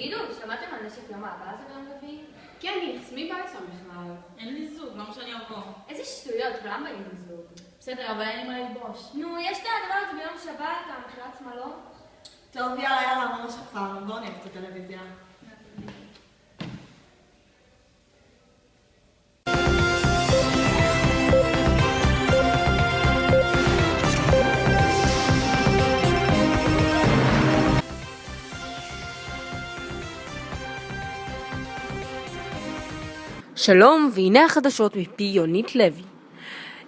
תגידו, שמעתם על נשף יום האהבה הזה ביום רביעי? כן, ניחס, מי בא לשם בכלל? אין לי זוג, למה שאני אבוא? איזה שטויות, כולם באים לזוג. בסדר, אבל אין לי מה ללבוש. נו, יש את הדבר הזה ביום שבת, המחירת שמאלון? טוב, יאללה, ממש חפר, בואו נראה קצת טלוויזיה. שלום, והנה החדשות מפי יונית לוי.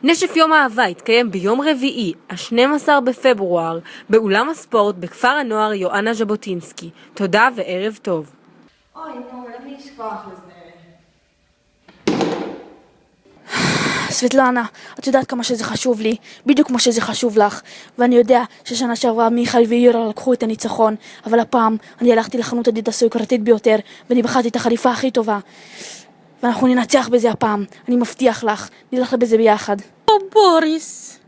נשף יום האהבה יתקיים ביום רביעי, ה-12 בפברואר, באולם הספורט בכפר הנוער יואנה ז'בוטינסקי. תודה וערב טוב. אוי, נו, למי יש כוח לזה? סבטלנה, את יודעת כמה שזה חשוב לי, בדיוק כמו שזה חשוב לך, ואני יודע ששנה שעברה מיכאל ויורה לקחו את הניצחון, אבל הפעם אני הלכתי לחנות אדידס היוקרתית ביותר, ואני בחרתי את החליפה הכי טובה, ואנחנו ננצח בזה הפעם, אני מבטיח לך, נלך בזה ביחד. או בוריס.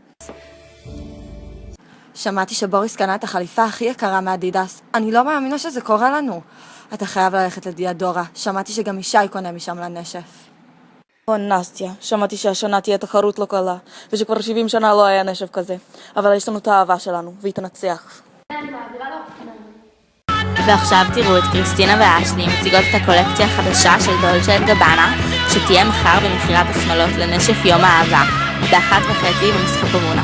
שמעתי שבוריס קנה את החליפה הכי יקרה מאדידס. אני לא מאמינה שזה קורה לנו. אתה חייב ללכת לדיאדורה. שמעתי שגם ישי קונה משם לנשף. או נסטיה, שמעתי שהשנה תהיה תחרות לא קלה, ושכבר 70 שנה לא היה נשף כזה, אבל יש לנו את האהבה שלנו, והיא תנצח. ועכשיו תראו את קריסטינה ואשלי מציגות את הקולקציה החדשה של דולצ'ה אנד גבאנה, שתהיה מחר במכירת השמלות לנשף יום האהבה, ב13:30 במשחק במונה.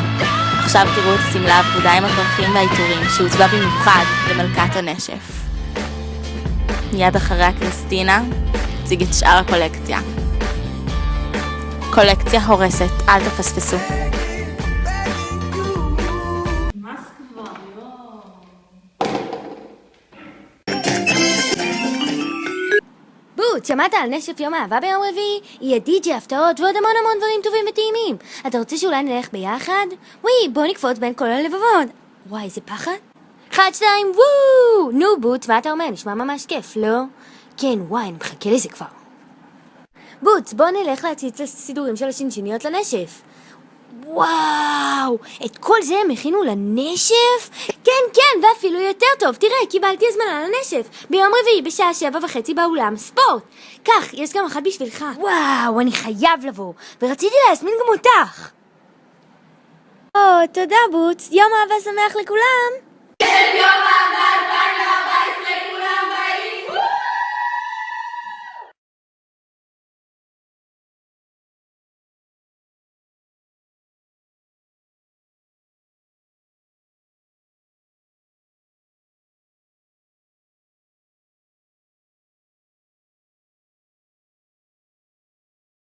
עכשיו תראו את הסמלה הוורודה עם הפרחים והעיטורים שהוצבה במיוחד למלכת הנשף. מיד אחריה קריסטינה תציג את שאר הקולקציה. קולקציה הורסת, אל תפספסו. מס כבר, יואו. בוט, שמעת על נשף יום האהבה ביום רביעי? יהיה די.ג'יי, הפתעות ועוד המון המון דברים טובים וטעימים. אתה רוצה שאולי נלך ביחד? וואי, בוא נקפוץ בין כל הלבבות. וואי, איזה פחד. 1, 2, וואו! נו בוט, מה אתה אומר? נשמע ממש כיף, לא? כן, וואי, אני מחכה לזה כבר. בוט, בוא נלך להציץ לסידורים של השינשיניות לנשף. וואו, את כל זה הם הכינו לנשף? כן, ואפילו יותר טוב. תראה, קיבלתי הזמנה לנשף ביום רביעי בשעה 7:30 באולם ספורט. כך, יש גם אחת בשבילך. וואו, אני חייב לבוא, ורציתי להזמין גם אותך. תודה בוט, יום אהבה שמח לכולם. יום אהבה!